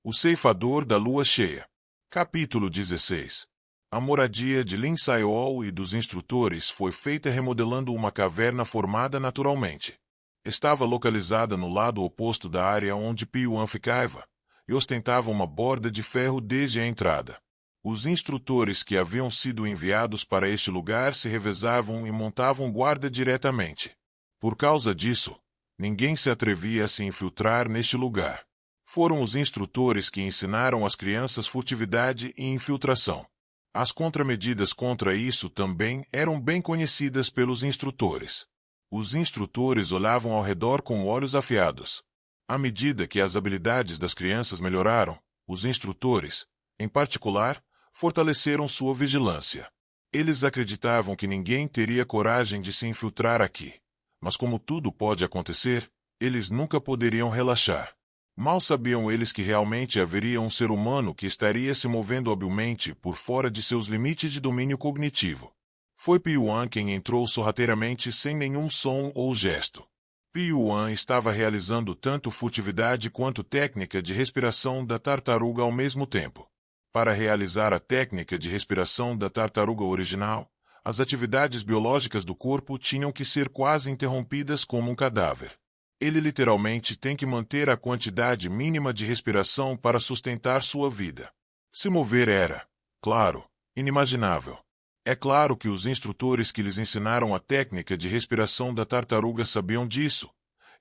O ceifador da lua cheia. Capítulo 16. A moradia de Lin Sayol e dos instrutores foi feita remodelando uma caverna formada naturalmente. Estava localizada no lado oposto da área onde Pyuan ficava, e ostentava uma borda de ferro desde a entrada. Os instrutores que haviam sido enviados para este lugar se revezavam e montavam guarda diretamente. Por causa disso, ninguém se atrevia a se infiltrar neste lugar. Foram os instrutores que ensinaram às crianças furtividade e infiltração. As contramedidas contra isso também eram bem conhecidas pelos instrutores. Os instrutores olhavam ao redor com olhos afiados. À medida que as habilidades das crianças melhoraram, os instrutores, em particular, fortaleceram sua vigilância. Eles acreditavam que ninguém teria coragem de se infiltrar aqui. Mas como tudo pode acontecer, eles nunca poderiam relaxar. Mal sabiam eles que realmente haveria um ser humano que estaria se movendo habilmente por fora de seus limites de domínio cognitivo. Foi Pyuan quem entrou sorrateiramente sem nenhum som ou gesto. Pyuan estava realizando tanto furtividade quanto técnica de respiração da tartaruga ao mesmo tempo. Para realizar a técnica de respiração da tartaruga original, as atividades biológicas do corpo tinham que ser quase interrompidas como um cadáver. Ele literalmente tem que manter a quantidade mínima de respiração para sustentar sua vida. Se mover era, claro, inimaginável. É claro que os instrutores que lhes ensinaram a técnica de respiração da tartaruga sabiam disso,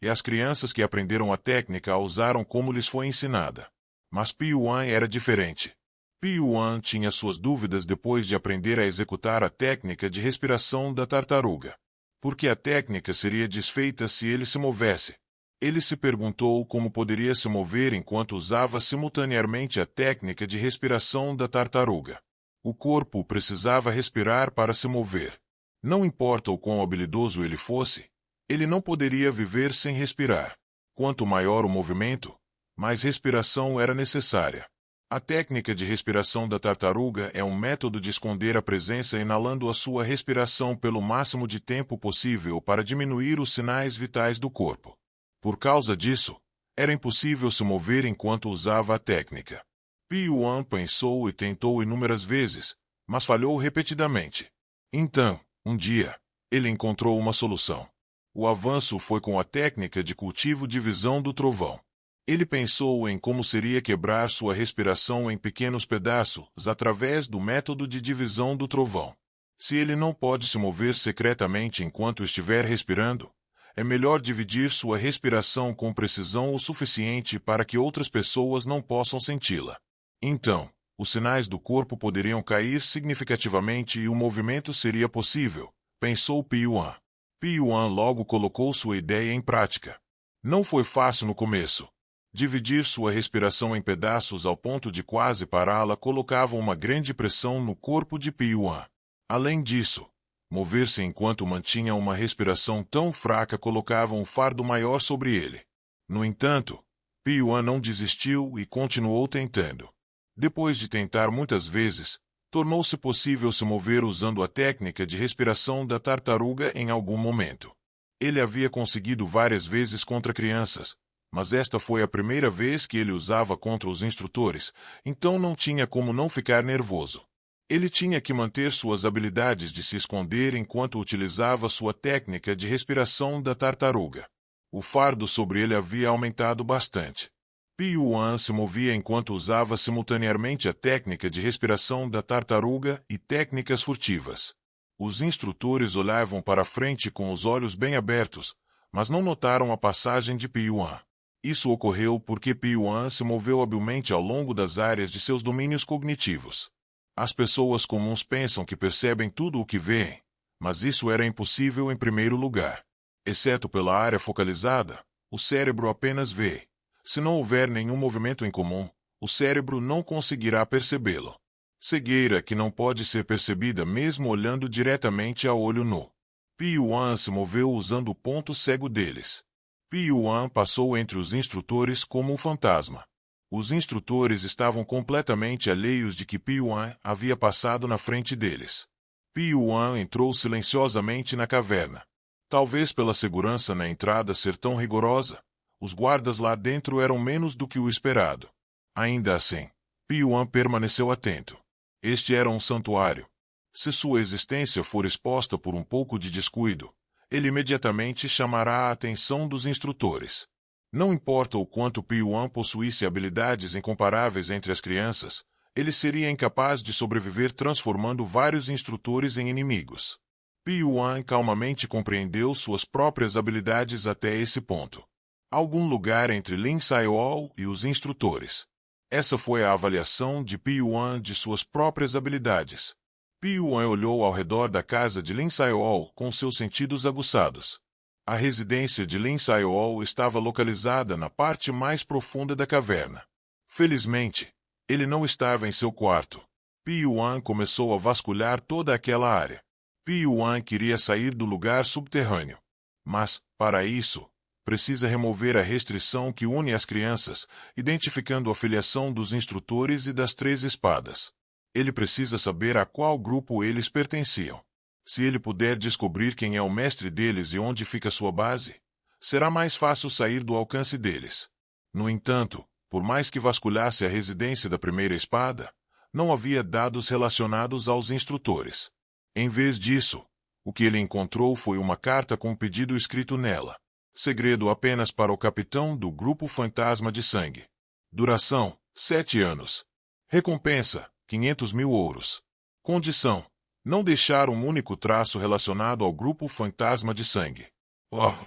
e as crianças que aprenderam a técnica a usaram como lhes foi ensinada. Mas Pyuan era diferente. Pyuan tinha suas dúvidas depois de aprender a executar a técnica de respiração da tartaruga. Porque a técnica seria desfeita se ele se movesse. Ele se perguntou como poderia se mover enquanto usava simultaneamente a técnica de respiração da tartaruga. O corpo precisava respirar para se mover. Não importa o quão habilidoso ele fosse, ele não poderia viver sem respirar. Quanto maior o movimento, mais respiração era necessária. A técnica de respiração da tartaruga é um método de esconder a presença inalando a sua respiração pelo máximo de tempo possível para diminuir os sinais vitais do corpo. Por causa disso, era impossível se mover enquanto usava a técnica. Pyuan pensou e tentou inúmeras vezes, mas falhou repetidamente. Então, um dia, ele encontrou uma solução. O avanço foi com a técnica de cultivo de visão do trovão. Ele pensou em como seria quebrar sua respiração em pequenos pedaços através do método de divisão do trovão. Se ele não pode se mover secretamente enquanto estiver respirando, é melhor dividir sua respiração com precisão o suficiente para que outras pessoas não possam senti-la. Então, os sinais do corpo poderiam cair significativamente e o movimento seria possível, pensou Pyuan. Pyuan logo colocou sua ideia em prática. Não foi fácil no começo. Dividir sua respiração em pedaços ao ponto de quase pará-la colocava uma grande pressão no corpo de Pyuan. Além disso, mover-se enquanto mantinha uma respiração tão fraca colocava um fardo maior sobre ele. No entanto, Pyuan não desistiu e continuou tentando. Depois de tentar muitas vezes, tornou-se possível se mover usando a técnica de respiração da tartaruga em algum momento. Ele havia conseguido várias vezes contra crianças, mas esta foi a primeira vez que ele usava contra os instrutores, então não tinha como não ficar nervoso. Ele tinha que manter suas habilidades de se esconder enquanto utilizava sua técnica de respiração da tartaruga. O fardo sobre ele havia aumentado bastante. Pyuan se movia enquanto usava simultaneamente a técnica de respiração da tartaruga e técnicas furtivas. Os instrutores olhavam para frente com os olhos bem abertos, mas não notaram a passagem de Pyuan. Isso ocorreu porque Pyuan se moveu habilmente ao longo das áreas de seus domínios cognitivos. As pessoas comuns pensam que percebem tudo o que veem, mas isso era impossível em primeiro lugar. Exceto pela área focalizada, o cérebro apenas vê. Se não houver nenhum movimento em comum, o cérebro não conseguirá percebê-lo. Cegueira que não pode ser percebida mesmo olhando diretamente a olho nu. Pyuan se moveu usando o ponto cego deles. Pyuan passou entre os instrutores como um fantasma. Os instrutores estavam completamente alheios de que Pyuan havia passado na frente deles. Pyuan entrou silenciosamente na caverna. Talvez pela segurança na entrada ser tão rigorosa, os guardas lá dentro eram menos do que o esperado. Ainda assim, Piuan permaneceu atento. Este era um santuário. Se sua existência for exposta por um pouco de descuido, ele imediatamente chamará a atenção dos instrutores. Não importa o quanto Piuan possuísse habilidades incomparáveis entre as crianças, ele seria incapaz de sobreviver transformando vários instrutores em inimigos. Piuan calmamente compreendeu suas próprias habilidades até esse ponto. Algum lugar entre Lin Sayol e os instrutores. Essa foi a avaliação de Piuan de suas próprias habilidades. Piuan olhou ao redor da casa de Lin Sayol com seus sentidos aguçados. A residência de Lin Sayol estava localizada na parte mais profunda da caverna. Felizmente, ele não estava em seu quarto. Piuan começou a vasculhar toda aquela área. Piuan queria sair do lugar subterrâneo. Mas, para isso, precisa remover a restrição que une as crianças, identificando a filiação dos instrutores e das 3 espadas. Ele precisa saber a qual grupo eles pertenciam. Se ele puder descobrir quem é o mestre deles e onde fica sua base, será mais fácil sair do alcance deles. No entanto, por mais que vasculhasse a residência da primeira espada, não havia dados relacionados aos instrutores. Em vez disso, o que ele encontrou foi uma carta com um pedido escrito nela. Segredo apenas para o capitão do Grupo Fantasma de Sangue. Duração, 7 anos. Recompensa, 500.000 ouros. Condição, não deixar um único traço relacionado ao Grupo Fantasma de Sangue.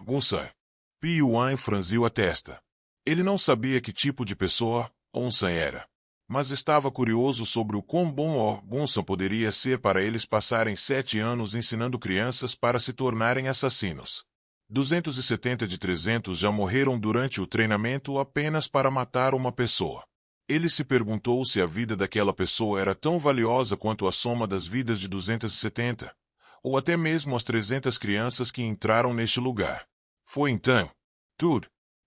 Gunsan. Piuan franziu a testa. Ele não sabia que tipo de pessoa Gunsan era, mas estava curioso sobre o quão bom Gunsan poderia ser para eles passarem 7 anos ensinando crianças para se tornarem assassinos. 270 de 300 já morreram durante o treinamento apenas para matar uma pessoa. Ele se perguntou se a vida daquela pessoa era tão valiosa quanto a soma das vidas de 270, ou até mesmo as 300 crianças que entraram neste lugar. Foi então,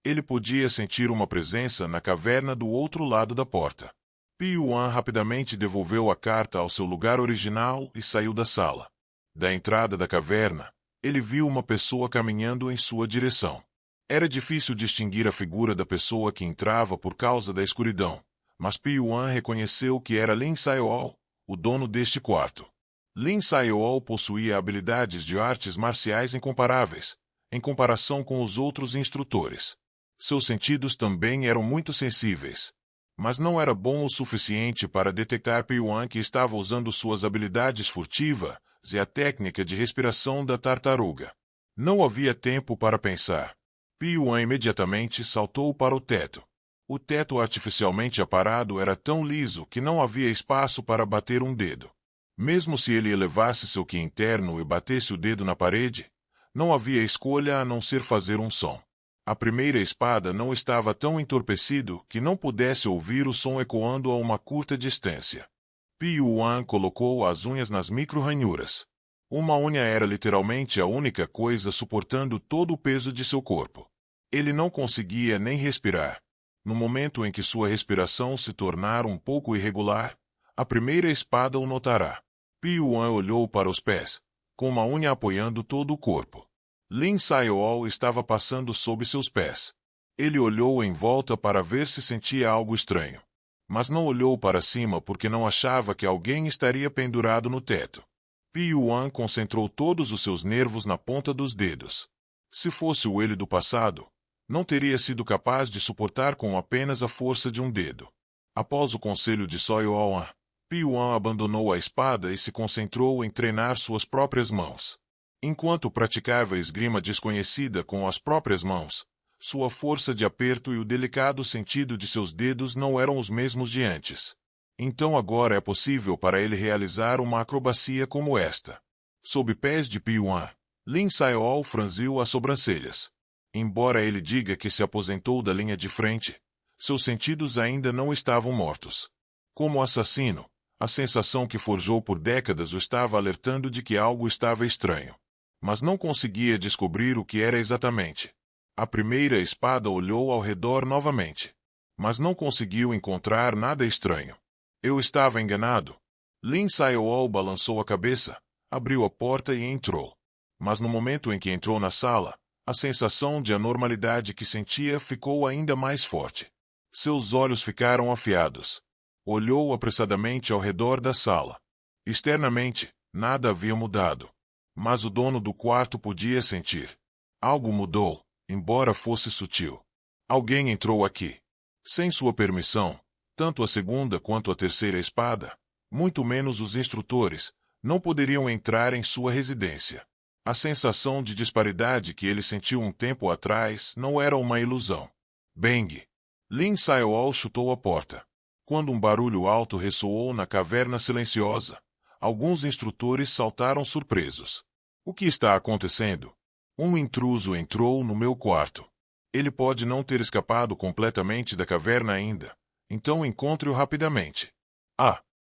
ele podia sentir uma presença na caverna do outro lado da porta. Piuan rapidamente devolveu a carta ao seu lugar original e saiu da sala. Da entrada da caverna, ele viu uma pessoa caminhando em sua direção. Era difícil distinguir a figura da pessoa que entrava por causa da escuridão, mas Piuan reconheceu que era Lin Sayol, o dono deste quarto. Lin Sayol possuía habilidades de artes marciais incomparáveis, em comparação com os outros instrutores. Seus sentidos também eram muito sensíveis, mas não era bom o suficiente para detectar Piuan que estava usando suas habilidades furtivas e a técnica de respiração da tartaruga. Não havia tempo para pensar. Piuan imediatamente saltou para o teto. O teto artificialmente aparado era tão liso que não havia espaço para bater um dedo. Mesmo se ele elevasse seu ki interno e batesse o dedo na parede, não havia escolha a não ser fazer um som. A primeira espada não estava tão entorpecido que não pudesse ouvir o som ecoando a uma curta distância. Piuan colocou as unhas nas micro-ranhuras. Uma unha era literalmente a única coisa suportando todo o peso de seu corpo. Ele não conseguia nem respirar. No momento em que sua respiração se tornar um pouco irregular, a primeira espada o notará. Piuan olhou para os pés, com uma unha apoiando todo o corpo. Lin Sayol estava passando sob seus pés. Ele olhou em volta para ver se sentia algo estranho. Mas não olhou para cima porque não achava que alguém estaria pendurado no teto. Piuan concentrou todos os seus nervos na ponta dos dedos. Se fosse o ele do passado, não teria sido capaz de suportar com apenas a força de um dedo. Após o conselho de Soyuan, Piuan abandonou a espada e se concentrou em treinar suas próprias mãos. Enquanto praticava a esgrima desconhecida com as próprias mãos, sua força de aperto e o delicado sentido de seus dedos não eram os mesmos de antes. Então agora é possível para ele realizar uma acrobacia como esta. Sob pés de Piuan, Lin Sayol franziu as sobrancelhas. Embora ele diga que se aposentou da linha de frente, seus sentidos ainda não estavam mortos. Como assassino, a sensação que forjou por décadas o estava alertando de que algo estava estranho. Mas não conseguia descobrir o que era exatamente. A primeira espada olhou ao redor novamente, mas não conseguiu encontrar nada estranho. Eu estava enganado. Lin Sayol balançou a cabeça, abriu a porta e entrou. Mas no momento em que entrou na sala, a sensação de anormalidade que sentia ficou ainda mais forte. Seus olhos ficaram afiados. Olhou apressadamente ao redor da sala. Externamente, nada havia mudado. Mas o dono do quarto podia sentir. Algo mudou, embora fosse sutil. Alguém entrou aqui. Sem sua permissão, tanto a segunda quanto a terceira espada, muito menos os instrutores, não poderiam entrar em sua residência. A sensação de disparidade que ele sentiu um tempo atrás não era uma ilusão. Bang! Lin Sayol chutou a porta. Quando um barulho alto ressoou na caverna silenciosa, alguns instrutores saltaram surpresos. O que está acontecendo? Um intruso entrou no meu quarto. Ele pode não ter escapado completamente da caverna ainda, então encontre-o rapidamente.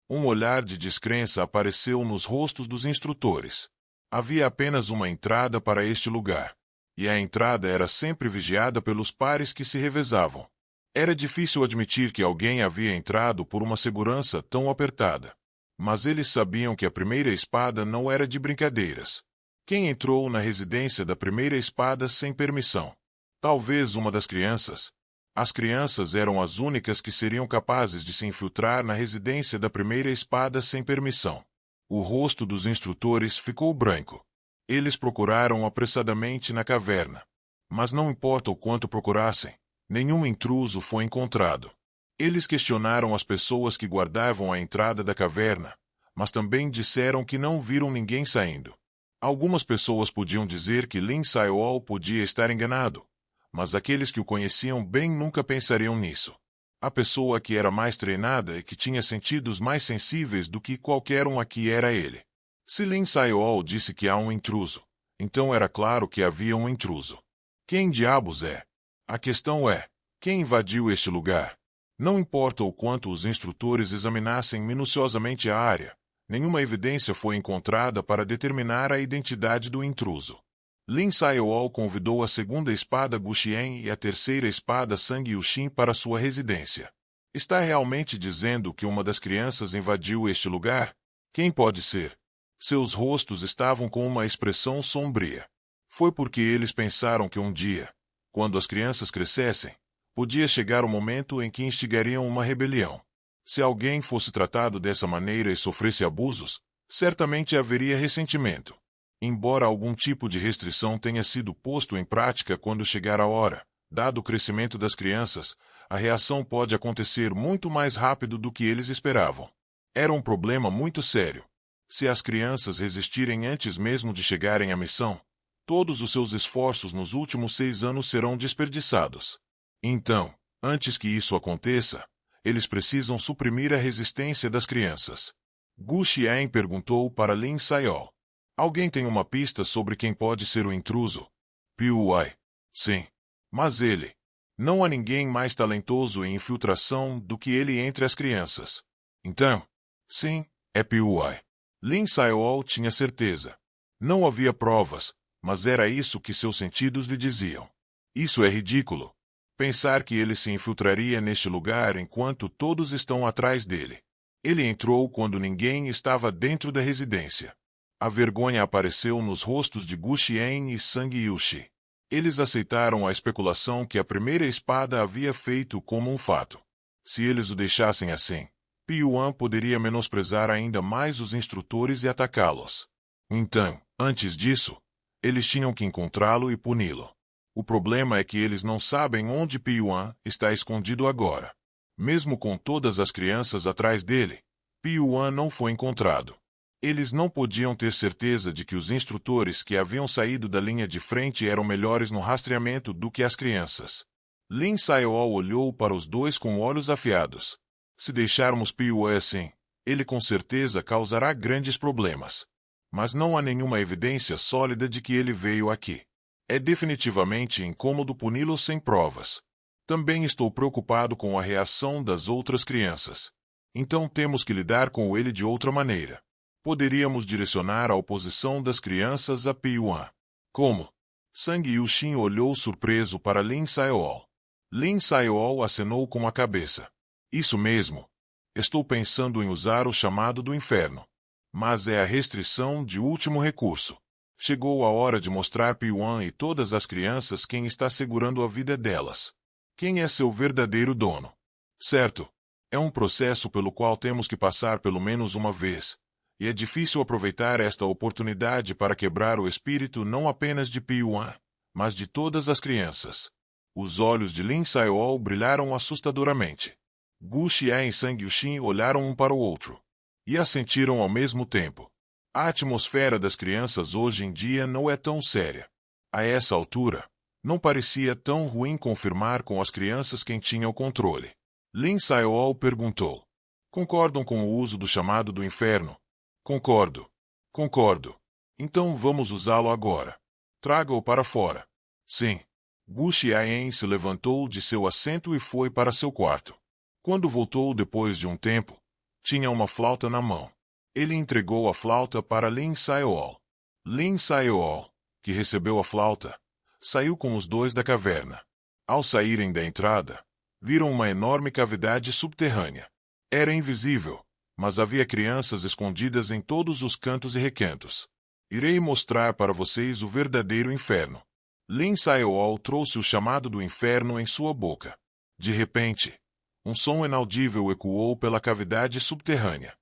Um olhar de descrença apareceu nos rostos dos instrutores. Havia apenas uma entrada para este lugar, e a entrada era sempre vigiada pelos pares que se revezavam. Era difícil admitir que alguém havia entrado por uma segurança tão apertada. Mas eles sabiam que a primeira espada não era de brincadeiras. Quem entrou na residência da primeira espada sem permissão? Talvez uma das crianças. As crianças eram as únicas que seriam capazes de se infiltrar na residência da primeira espada sem permissão. O rosto dos instrutores ficou branco. Eles procuraram apressadamente na caverna. Mas não importa o quanto procurassem, nenhum intruso foi encontrado. Eles questionaram as pessoas que guardavam a entrada da caverna, mas também disseram que não viram ninguém saindo. Algumas pessoas podiam dizer que Lin Sayol podia estar enganado, mas aqueles que o conheciam bem nunca pensariam nisso. A pessoa que era mais treinada e que tinha sentidos mais sensíveis do que qualquer um aqui era ele. Se Lin Sayol disse que há um intruso, então era claro que havia um intruso. Quem diabos é? A questão é, quem invadiu este lugar? Não importa o quanto os instrutores examinassem minuciosamente a área, nenhuma evidência foi encontrada para determinar a identidade do intruso. Lin Sayol convidou a segunda espada Guxian e a terceira espada Sang Yuxin para sua residência. Está realmente dizendo que uma das crianças invadiu este lugar? Quem pode ser? Seus rostos estavam com uma expressão sombria. Foi porque eles pensaram que um dia, quando as crianças crescessem, podia chegar o momento em que instigariam uma rebelião. Se alguém fosse tratado dessa maneira e sofresse abusos, certamente haveria ressentimento. Embora algum tipo de restrição tenha sido posto em prática quando chegar a hora, dado o crescimento das crianças, a reação pode acontecer muito mais rápido do que eles esperavam. Era um problema muito sério. Se as crianças resistirem antes mesmo de chegarem à missão, todos os seus esforços nos últimos 6 anos serão desperdiçados. Então, antes que isso aconteça, eles precisam suprimir a resistência das crianças. Gu Xian perguntou para Lin Sayol. Alguém tem uma pista sobre quem pode ser o intruso? Piu Wai. Sim. Mas ele. Não há ninguém mais talentoso em infiltração do que ele entre as crianças. Então, sim, é Piu Wai. Lin Sayol tinha certeza. Não havia provas, mas era isso que seus sentidos lhe diziam. Isso é ridículo. Pensar que ele se infiltraria neste lugar enquanto todos estão atrás dele. Ele entrou quando ninguém estava dentro da residência. A vergonha apareceu nos rostos de Gu Xian e Sang Yuxi. Eles aceitaram a especulação que a primeira espada havia feito como um fato. Se eles o deixassem assim, Piuan poderia menosprezar ainda mais os instrutores e atacá-los. Então, antes disso, eles tinham que encontrá-lo e puni-lo. O problema é que eles não sabem onde Piuan está escondido agora. Mesmo com todas as crianças atrás dele, Piuan não foi encontrado. Eles não podiam ter certeza de que os instrutores que haviam saído da linha de frente eram melhores no rastreamento do que as crianças. Lin Sayol olhou para os dois com olhos afiados. Se deixarmos Piuan assim, ele com certeza causará grandes problemas. Mas não há nenhuma evidência sólida de que ele veio aqui. É definitivamente incômodo puni-lo sem provas. Também estou preocupado com a reação das outras crianças. Então temos que lidar com ele de outra maneira. Poderíamos direcionar a oposição das crianças a Piuan. Como? Sang Yuxin olhou surpreso para Lin Sayol. Lin Sayol acenou com a cabeça. Isso mesmo. Estou pensando em usar o chamado do inferno. Mas é a restrição de último recurso. Chegou a hora de mostrar Piuan e todas as crianças quem está segurando a vida delas. Quem é seu verdadeiro dono? Certo. É um processo pelo qual temos que passar pelo menos uma vez, e é difícil aproveitar esta oportunidade para quebrar o espírito não apenas de Pio-1, mas de todas as crianças. Os olhos de Lin Sayol brilharam assustadoramente. Gu Xia e Sang Yuxin olharam um para o outro, e assentiram ao mesmo tempo. A atmosfera das crianças hoje em dia não é tão séria. A essa altura, não parecia tão ruim confirmar com as crianças quem tinha o controle. Lin Sayol perguntou. Concordam com o uso do chamado do inferno? Concordo. Concordo. Então vamos usá-lo agora. Traga-o para fora. Sim. Gu Xiaoyan se levantou de seu assento e foi para seu quarto. Quando voltou depois de um tempo, tinha uma flauta na mão. Ele entregou a flauta para Lin Sayol. Lin Sayol, que recebeu a flauta, saiu com os dois da caverna. Ao saírem da entrada, viram uma enorme cavidade subterrânea. Era invisível, mas havia crianças escondidas em todos os cantos e recantos. Irei mostrar para vocês o verdadeiro inferno. Lin Sayol trouxe o chamado do inferno em sua boca. De repente, um som inaudível ecoou pela cavidade subterrânea.